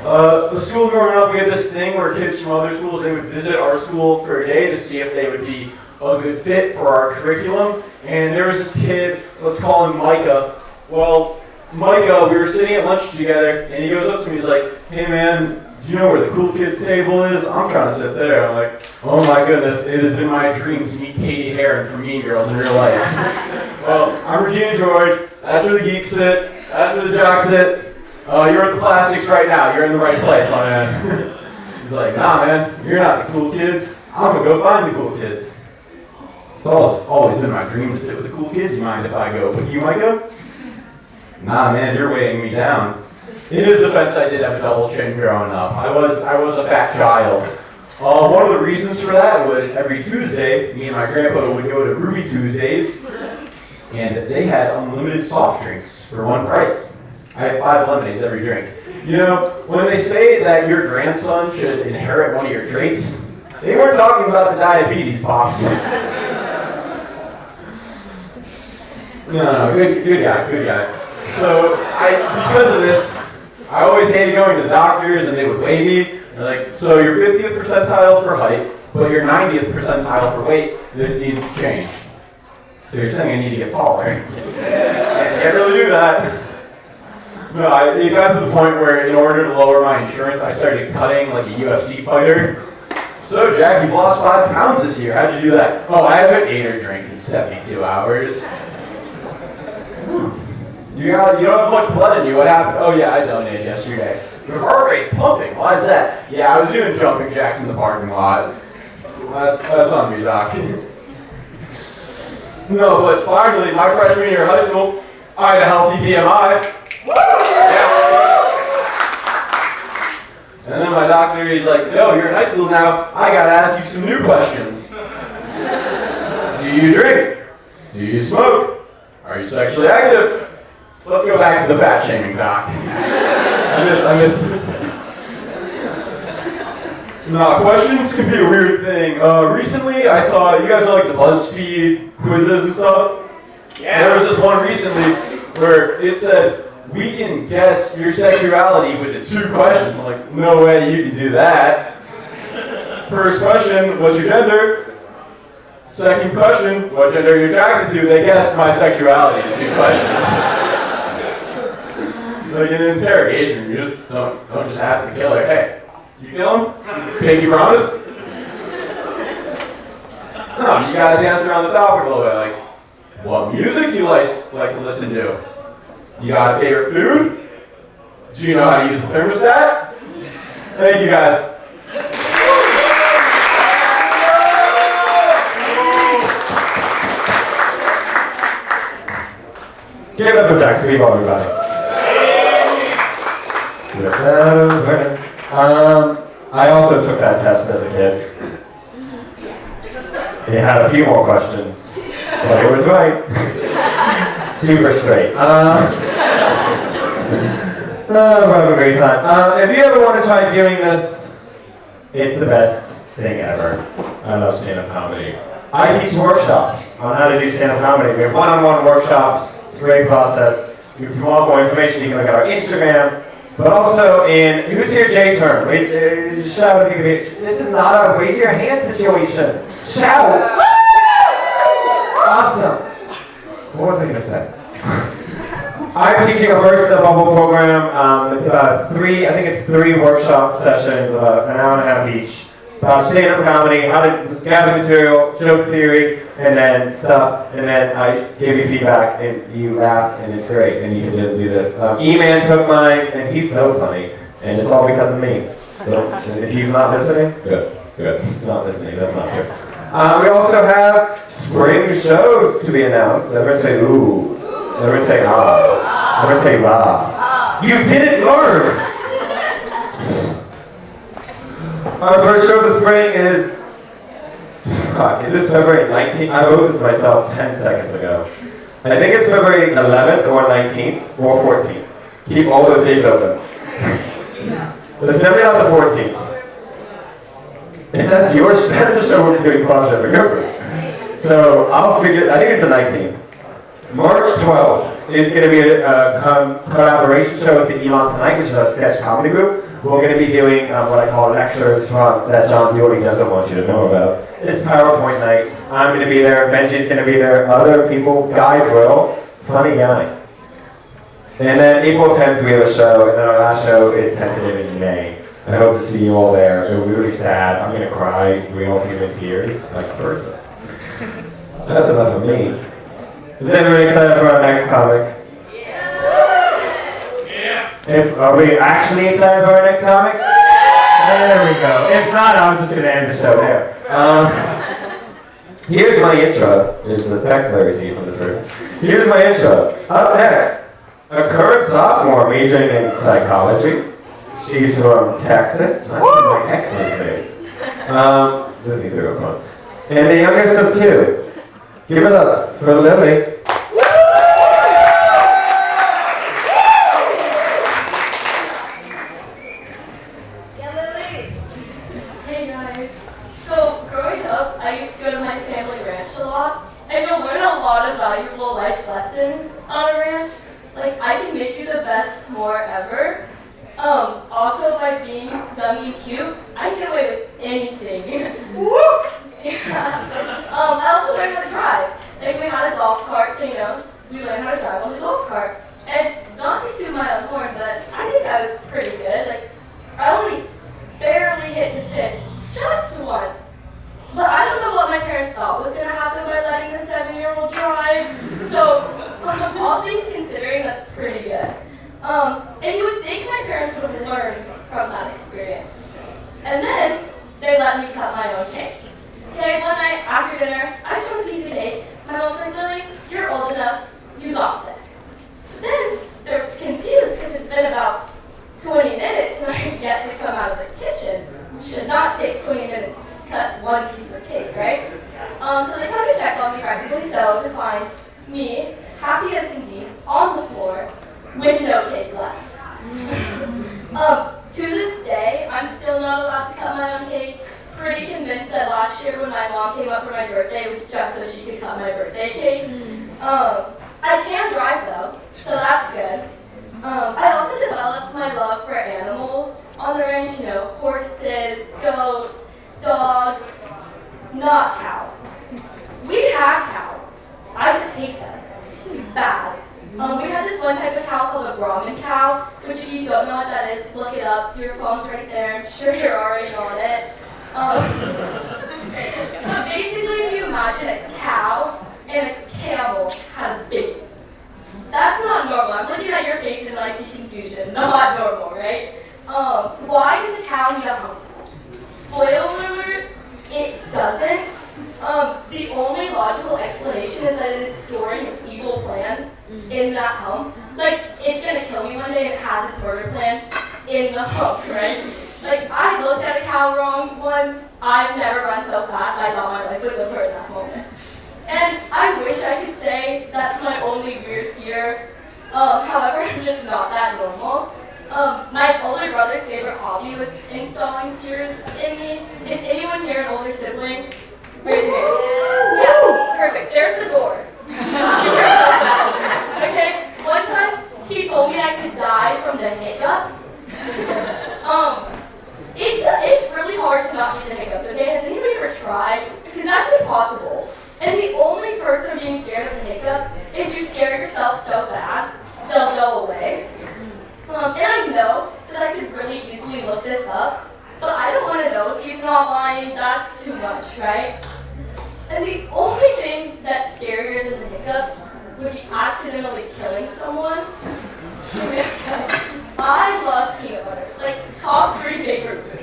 The school growing up, we had this thing where kids from other schools, they would visit our school for a day to see if they would be a good fit for our curriculum. And there was this kid, let's call him Micah. Well, Micah, we were sitting at lunch together, and he goes up to me, he's like, hey man, do you know where the cool kids table is? I'm trying to sit there. I'm like, oh my goodness, it has been my dream to meet Katie Heron from Mean Girls in real life. Well, I'm Regina George, that's where the geeks sit, that's where the jocks sit. You're at the plastics right now, you're in the right place, my man. He's like, nah man, you're not the cool kids. I'm gonna go find the cool kids. It's always been my dream to sit with the cool kids. You mind if I go with you, Micah? Nah, man, you're weighing me down. In his defense, I did have a double chin growing up. I was a fat child. One of the reasons for that was every Tuesday, me and my grandpa would go to Ruby Tuesdays, and they had unlimited soft drinks for one price. I had 5 lemonades every drink. You know, when they say that your grandson should inherit one of your traits, they weren't talking about the diabetes, boss. No, good guy. So, because of this, I always hated going to doctors, and they would weigh me. They're like, so you're 50th percentile for height, but you're 90th percentile for weight. This needs to change. So you're saying I need to get taller. Can't really do that. No, it got to the point where, in order to lower my insurance, I started cutting like a UFC fighter. So, Jack, you've lost 5 pounds this year. How'd you do that? Oh, I haven't ate or drank in 72 hours. You don't have much blood in you. What happened? Oh yeah, I donated yesterday. Your heart rate's pumping. Why is that? Yeah, I was doing jumping jacks in the parking lot. That's on me, Doc. No, but finally, my freshman year of high school, I had a healthy BMI. Yeah. And then my doctor, he's like, no, you're in high school now. I gotta ask you some new questions. Do you drink? Do you smoke? Are you sexually active? Let's go back to the fat shaming, Doc. I miss. No, questions can be a weird thing. Recently, I saw, you guys know like the BuzzFeed quizzes and stuff? Yeah. There was this one recently where it said, we can guess your sexuality with 2 questions. I'm like, no way you can do that. First question, what's your gender? Second question, what gender are you attracted to? They guessed my sexuality in 2 questions. Like in an interrogation, you just don't just ask the killer, hey, you kill him? Pinky promise? No, you gotta dance around the topic a little bit. Like, what music do you like to listen to? You got a favorite food? Do you know how to use the thermostat? Thank you guys. Give it up for Jack Spiegle, everybody. I also took that test as a kid. It had a few more questions, but it was right. Super straight. We'll have a great time. If you ever want to try doing this, it's the best thing ever. I love stand-up comedy. I teach workshops on how to do stand-up comedy. We have one-on-one workshops. It's a great process. If you want more information, you can look at our Instagram. But also in, who's here J turn? Wait, shout if you can be, this is not a raise your hand situation. Shout! Awesome. What was I going to say? I'm teaching a Burst the Bubble program. It's about three workshop sessions, about an hour and a half each. About stand-up comedy, how to gather material, joke theory, and then stuff. And then I give you feedback, and you laugh, and it's great. And you can do this. E-Man took mine, and he's so funny. And it's all because of me. So, and if he's not listening, good. He's not listening. That's not true. We also have spring shows to be announced. Never say ooh. Never say ah. Never say rah. You didn't learn. Our first show of the spring is this February 19th? I wrote this myself 10 seconds ago. I think it's February 11th or 19th or 14th. Keep all those dates open. But it's definitely not the 14th. And that's the show we're doing project for your group. So I think it's the 19th. March 12th is going to be a collaboration show with the Elon Tonight, which is a sketch comedy group. We're going to be doing what I call lectures that John Diori doesn't want you to know about. It's PowerPoint night. I'm going to be there. Benji's going to be there. Other people. Guy Brill. Funny guy. And then April 10th we have a show. And then our last show is tentative in May. I hope to see you all there. It'll be really sad. I'm going to cry real human tears like a person. That's enough of me. Is everybody excited for our next comic? Are we actually excited for our next comic? There we go. If not, I'm just going to end the show there. Here's my intro. This is the text I received from this person. Here's my intro. Up next, a current sophomore majoring in psychology. She's from Texas. That's my ex's name. This needs to go fun. And the youngest of two. Give it up for Lily. Also, by being dumb and cute, I can get away with anything. I also learned how to drive. Like, we had a golf cart, so, we learned how to drive on the golf cart. And not to toot my own horn, but I think I was pretty good. Like, I only barely hit the pits, just once. But I don't know what my parents thought was going to happen by letting a 7-year-old drive. So, all things considering, that's pretty good. And you would think my parents would have learned from that experience. And then, they let me cut my own cake. Okay, one night after dinner, I just want a piece of cake. My mom's like, Lily, you're old enough, you got this. But then, they're confused because it's been about 20 minutes and I've yet to come out of this kitchen. Should not take 20 minutes to cut one piece of cake, right? So they come to check on me, practically so, to find me, happy as can be, on the floor, with no cake left. To this day, I'm still not allowed to cut my own cake. Pretty convinced that last year when my mom came up for my birthday, it was just so she could cut my birthday cake. I can drive though, so that's good. I also developed my love for animals on the ranch, horses, goats, dogs, not cows. We have cows. I just hate them. Bad. We had this one type of cow called a Brahmin cow, which if you don't know what that is, look it up. Your phone's right there. I'm sure you're already on it. So basically, if you imagine a cow and a camel had a baby? That's not normal. I'm looking at your face and I see confusion. Not normal, right? Why does a cow need a hump? Spoiler alert, it doesn't. The only logical explanation is that it is storing its evil plans in that hump. Like, it's gonna kill me one day and it has its murder plans in the hump, right? Like, I looked at a cow wrong once. I've never run so fast. I thought my life was over in that moment. And I wish I could say that's my only weird fear. However, it's just not that normal. My older brother's favorite hobby was installing fears in me. Is anyone here an older sibling? Raise your hand. Yeah, perfect. There's the door. Okay, one time he told me I could die from the hiccups. It's really hard to not get the hiccups, okay? Has anybody ever tried? Because that's impossible. And the only perk of being scared of the hiccups is you scare yourself so bad, they'll go away. And I know that I could really easily look this up, but I don't want to know if he's not lying. That's too much, right? And the only thing that's scarier than the hiccups would be accidentally killing someone. I love peanut butter, like top 3 favorite foods.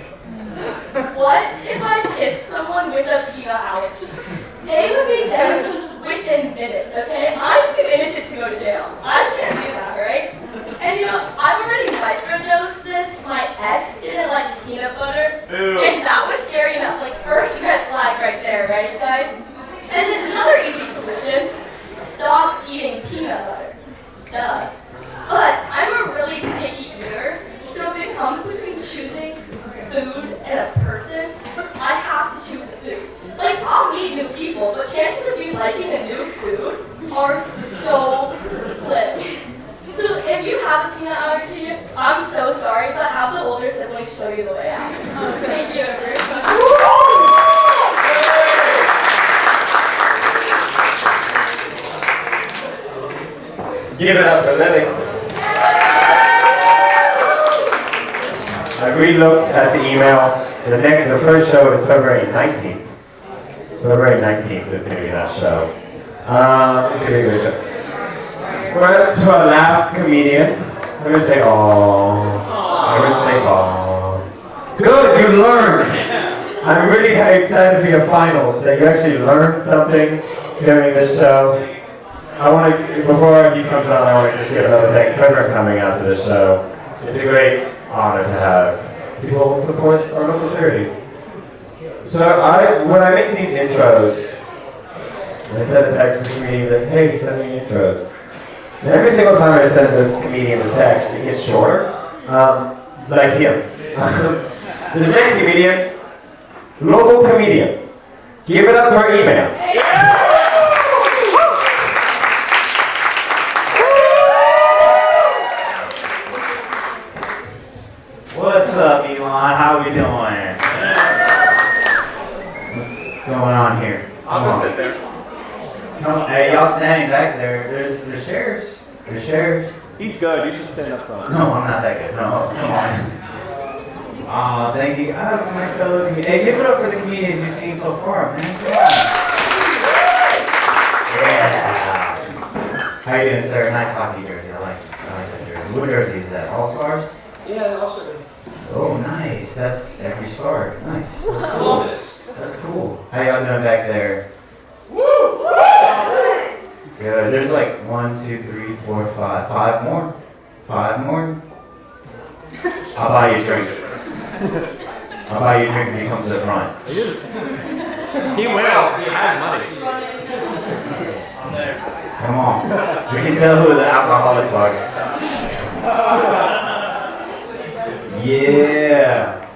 What if I kissed someone with a peanut allergy? They would be dead within minutes, okay? I'm too innocent to go to jail. I can't do that, right? And you know, I've already microdosed this. My ex didn't like peanut butter. Ew. And that was scary enough. Like, first red flag right there, right, guys? And then another easy solution, stop eating peanut butter. Stuff. But I'm a really picky eater, so if it comes between choosing food and a person, I have to choose the food. Like, I'll meet new people, but chances of me liking a new food are so slim. So if you have a peanut allergy, I'm so sorry, but have the older siblings show you the way out. Thank you, everyone. Give it up for Lily. I re-looked at the email. The first show is February 19th. February 19th is going to be that show. It's going to be a great show. We're up to our last comedian. I'm going to say, aww. I'm going to say, aww. Good, you learned. I'm really excited for your finals, that you actually learned something during this show. I want to, before he comes on, I want to just give another thanks to everyone coming out to this show. It's a great honor to have people support our local charities. So when I make these intros, I send a text to the comedians like, hey, send me intros. And every single time I send this comedian this text, it gets shorter, like him. This next comedian, local comedian. Give it up for email. What's up, Elon? How we doing? What's going on here? I'll sit there. Come on. Hey, y'all standing back there. There's chairs. There's chairs. He's good. You should stand up front. No, I'm not that good. No, come on. Aw, thank you. Oh, my fellow comedians. Hey, give it up for the comedians you've seen so far, man. Come on. Yeah. How you doing, sir? Nice hockey jersey. I like that jersey. What jersey is that? All Stars? Yeah, also. Oh, nice. That's every star. Nice. That's cool. That's cool. How y'all doing back there? Woo! Good. There's like 1, 2, 3, 4, 5. 5 more. 5 more. I'll buy you a drink. I'll buy you a drink if you come to the front. He will. He had money. Come on. We can tell who the alcoholics are. Yeah.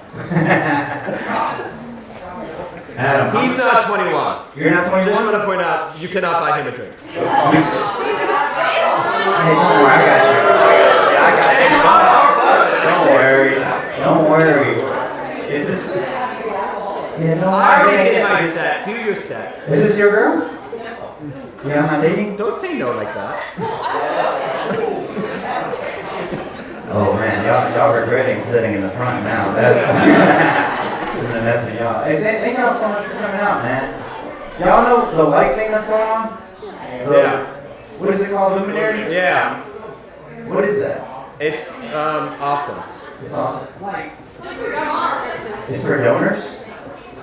Adam. He's not 21. You're not 21? Just want to point out, you cannot buy him a drink. Hey, don't worry. I got you. Don't worry. Don't worry. Is this... Yeah, no, I already did my set. Do your set. Is this your girl? Yeah, I'm not dating? Don't say no like that. Oh man, y'all regretting sitting in the front now. That's a mess of y'all. Hey, thank y'all so much for coming out, man. Y'all know the light thing that's going on? Yeah. What is it called? Luminaries? Yeah. What is that? It's awesome. It's awesome. It's for donors?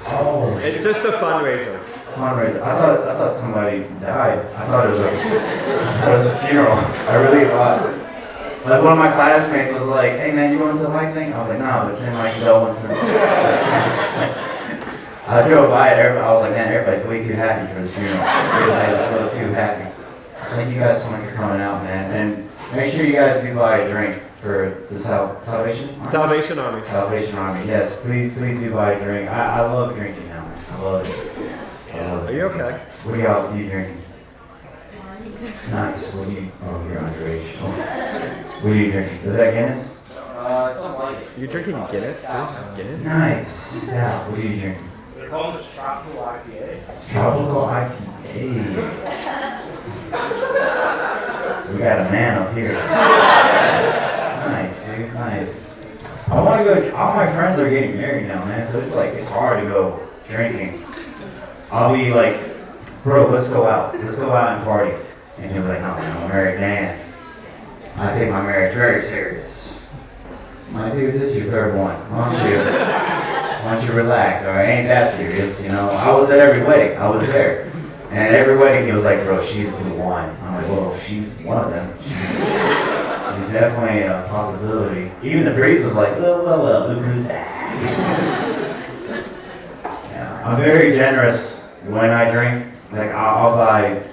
Oh, shit. It's just a fundraiser. Fundraiser. I thought somebody died. I thought it was a funeral. I really thought. Like one of my classmates was like, "Hey man, you going to the light thing?" I was like, "No, it's in like condolences." I drove by it. I was like, "Man, everybody's way too happy for this funeral. Everybody's a little too happy." Thank you guys so much for coming out, man. And make sure you guys do buy a drink for the Salvation Army? Salvation Army. Salvation Army. Yes, please do buy a drink. I love drinking now, man. I love it. Are you okay? What are y'all drinking? Nice. What do you? Oh, you're underage. Oh. What are you drinking? Is that Guinness? Something like it. You drinking Guinness? Guinness? Nice. Stout. What are you drinking? They're calling this tropical IPA. Tropical IPA. We got a man up here. Nice, dude. Nice. I want to go. All my friends are getting married now, man. So it's hard to go drinking. I'll be like, bro, let's go out. Let's go out and party. And he'll be like, no, man, I'm a married man. I take my marriage very serious. I'm like, dude, this is your third one. Why don't you relax, all right? Ain't that serious, you know? I was at every wedding. I was there. And every wedding, he was like, bro, she's the one. I'm like, well, she's one of them. She's definitely a possibility. Even the priest was like, well, look who's back. Yeah, I'm very generous when I drink. Like, I'll buy,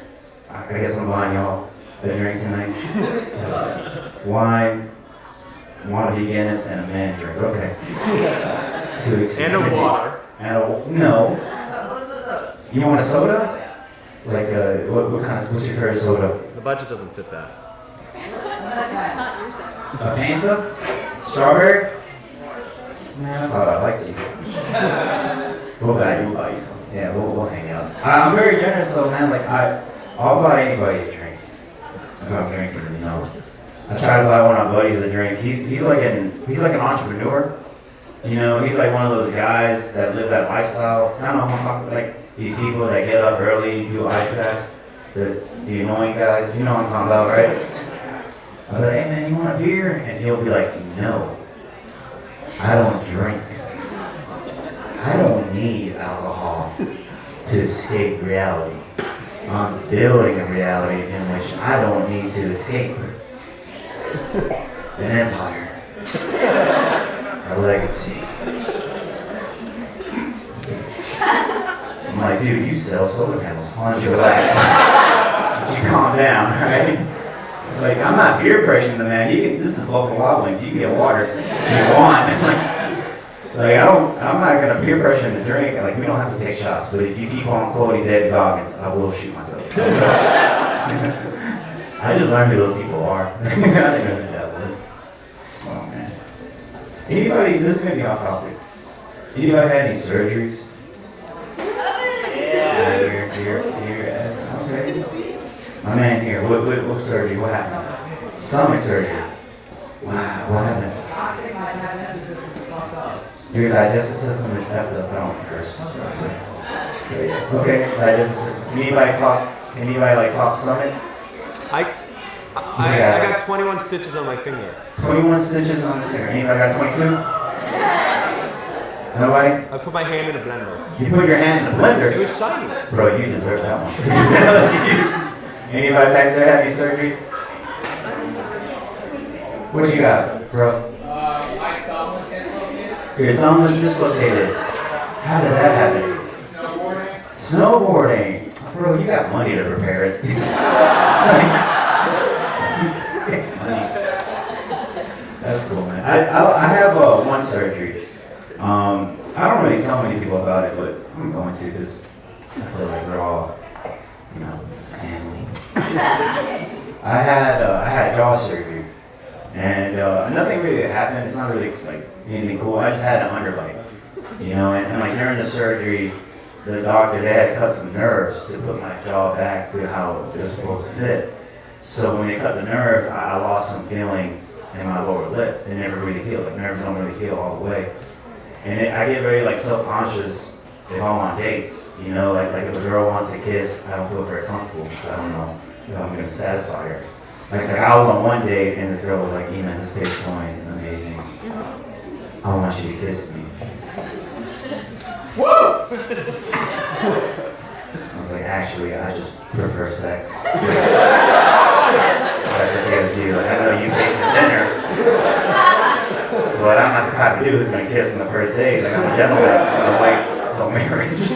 I guess I'm buying y'all a drink tonight. Wine, one of the Guinness, and a man drink. Okay. It's too expensive. And a water. No. You want a soda? Like, what kind of, what's your favorite soda? The budget doesn't fit that. A Fanta? Strawberry? Man, I thought I liked you. We'll buy you some. Yeah, we'll hang out. I'm very generous though, man. Like, I'll buy anybody a drink. If I'm drinking, you know. I try to buy one of my buddies a drink. He's like an entrepreneur. You know, he's like one of those guys that live that lifestyle. I don't know, I'm talking like these people that get up early, do ice baths, the annoying guys. You know what I'm talking about, right? I'll be like, hey man, you want a beer? And he'll be like, no, I don't drink. I don't need alcohol to escape reality. I'm building a reality in which I don't need to escape. An empire. A legacy. I'm like, dude, you sell solar panels. Why don't you relax? Why don't you calm down, right? Like, I'm not peer pressuring the man. This is Buffalo Wild Wings. You can get water if you want. Like, I'm not gonna peer pressure him to drink. Like, we don't have to take shots. But if you keep on quoting David Goggins, I will shoot myself. I just learned who those people are. I didn't know who that was. Oh man. Anybody? This is gonna be off topic. Anybody had any surgeries? Yeah. Here. Okay. My man here. What surgery? What happened? Stomach surgery. Wow. What happened? Your digestive system is effed up. I don't curse. Okay, digestive system. Can anybody talk stomach? I got 21 stitches on my finger. 21 stitches on the finger. Anybody got 22? Nobody? I put my hand in a blender. You put your hand in a blender? It was shiny. Bro, you deserve that one. Anybody back there have any surgeries? What you got, bro? My thumb was dislocated. Your thumb was dislocated. How did that happen? Snowboarding. Bro, you got money to repair it. That's cool, man. I have one surgery. I don't really tell many people about it, but I'm going to because I feel like we're all, you know, family. I had jaw surgery, and nothing really happened. It's not really like anything cool. I just had an underbite, you know, and like during the surgery, the doctor, they had cut some nerves to put my jaw back to how it was supposed to fit. So when they cut the nerve, I lost some feeling in my lower lip. It never really healed. Like nerves don't really heal all the way. And I get very like self-conscious if I'm on dates, you know, like if a girl wants to kiss, I don't feel very comfortable because I don't know if I'm gonna satisfy her. Like I was on one date and this girl was like, "Eman, this tastes going amazing. I want you to kiss me." Whoa! I was like, "Actually, I just prefer sex." That's okay with you. Like, I know you came for dinner, but I'm not the type of dude who's gonna kiss on the first date. Like I'm a gentleman. I'm gonna wait till marriage.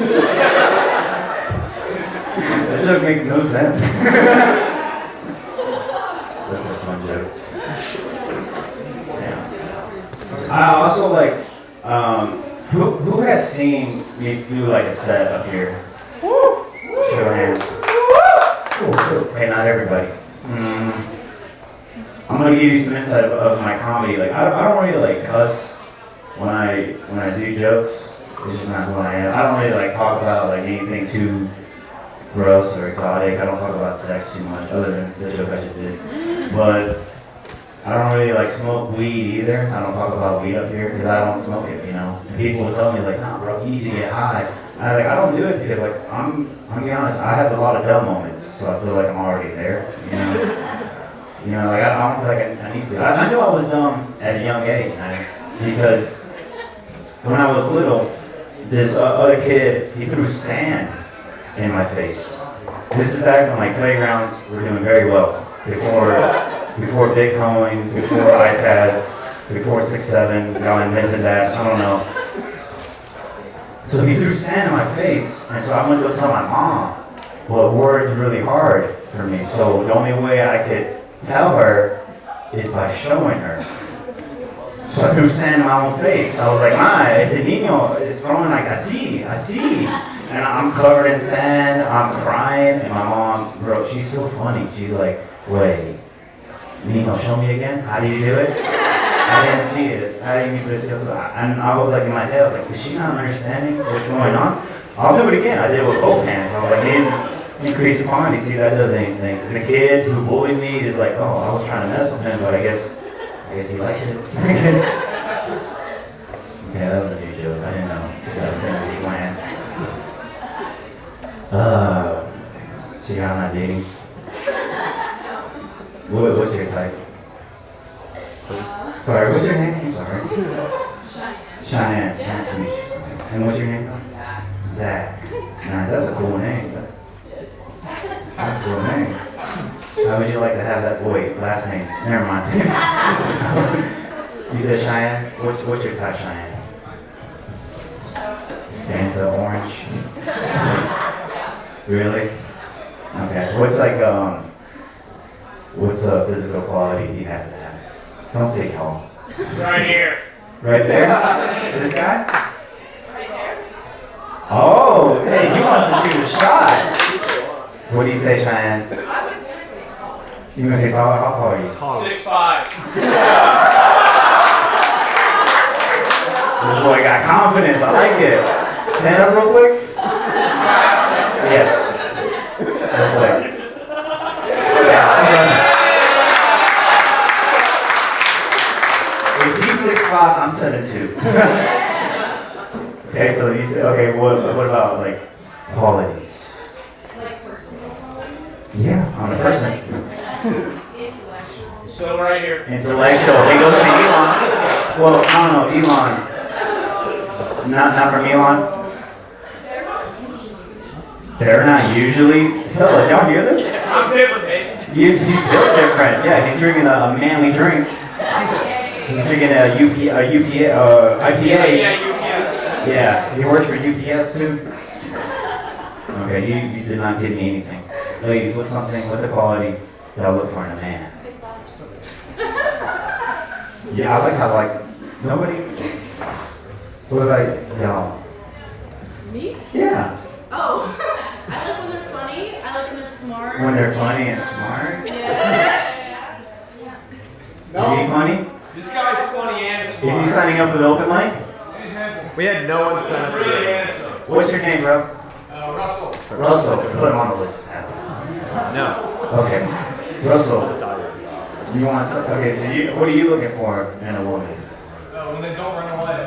That joke makes no sense. That's a fun joke. Yeah. I also like, who has seen me do like a set up here? Show your hands. Okay, not everybody. I'm gonna give you some insight of my comedy. Like I don't really like cuss when I do jokes. It's just not who I am. I don't really like talk about like anything too gross or exotic. I don't talk about sex too much, other than the joke I just did. But I don't really like smoke weed either. I don't talk about weed up here because I don't smoke it, you know. And people will tell me like, "Nah, bro, you need to get high." And I don't do it because like I'm being honest. I have a lot of dumb moments, so I feel like I'm already there, you know. You know, like I don't feel like I need to. I knew I was dumb at a young age, man, because when I was little, this other kid, he threw sand in my face. This is back when like playgrounds were doing very well. Before Bitcoin, before iPads, before 6-7, y'all invented that, I don't know. So he threw sand in my face, and so I went to go tell my mom. But words were really hard for me, so the only way I could tell her is by showing her. So I threw sand in my own face. I was like, "Ma, ese niño is throwing like así. And I'm covered in sand, I'm crying, and my mom, bro, she's so funny. She's like, "Wait, Niño, show me again. How do you do it?" I didn't see it. And I was like in my head, I was like, "Is she not understanding what's going on?" I'll do it again. I did it with both hands. I was like, increase the quantity, see that does anything. And the kid who bullied me is like, "Oh, I was trying to mess with him, but I guess he likes it." Okay, that was a new joke. I didn't know that was going to be planned. So you're not dating? What's your type? Sorry, what's your name? I'm sorry. Cheyenne. Nice to meet you. And what's your name? Zach. Nice, that's a cool name. That's a cool name. How would you like to have that? Wait, last names. Never mind. You said Cheyenne? What's your type, Cheyenne? Fanta orange. Really? Okay. What's a physical quality he has to have? Don't say tall. Right here. Right there? This guy? Oh, hey, he wants to shoot a shot. What do you say, Cheyenne? I was gonna say tall. You gonna say tall? How tall are you? 6'5". This boy got confidence. I like it. Stand up real quick. Yes. Real quick. If he's 6'5", I'm 7'2". Okay, so you say, okay, what about like qualities? Like personal qualities. Yeah, on a person. Intellectual. So right here. Intellectual. He goes to Elon. Well, I don't know, Elon. Not from Elon. They're not usually. Fellas, y'all hear this? I'm different, babe. He's built different. Yeah, he's drinking a manly drink. He's drinking a IPA. Yeah, he works for UPS too. Okay, you did not give me anything. Ladies, what's a quality y'all look for in a man? Yeah, I like how nobody. What about y'all? Me? Yeah. Oh, I like when they're funny. I like when they're smart. When they're funny and smart? Yeah. Is he funny? This guy's funny and Is he signing up for the open mic? We had no one sign up for it. What's your name, bro? Russell. Russell. Put him on the list. No. Okay. Russell. You want to, okay, so what are you looking for in a woman? When they don't run away.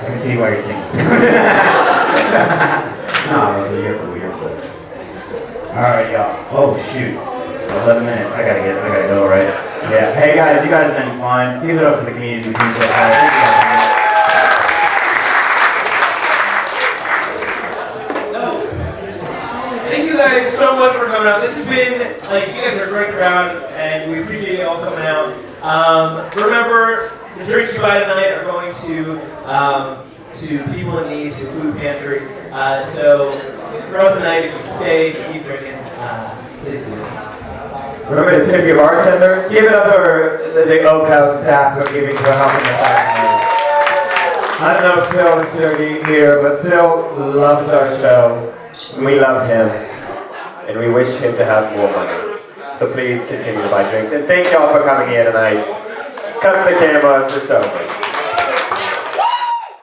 I can see why you're singing. No, Leslie, you're cool, you're cool. Alright, y'all. Oh, shoot. 11 minutes. I gotta go, right? Yeah. Hey, guys, you guys have been fun. Give it up for the community who seems so hard. Thank you guys so much for coming out. This has been, like, you guys are a great crowd, and we appreciate you all coming out. Remember, the drinks you buy tonight are going to people in need, to food pantry. So throughout the night, if you stay, keep drinking, please do. Remember to tip your bartenders. Give it up for the Oak House staff for giving for helping us out. I don't know if Phil is still here, but Phil loves our show. And we love him. And we wish him to have more money. So please continue to buy drinks. And thank y'all for coming here tonight. Cut the cameras, it's over.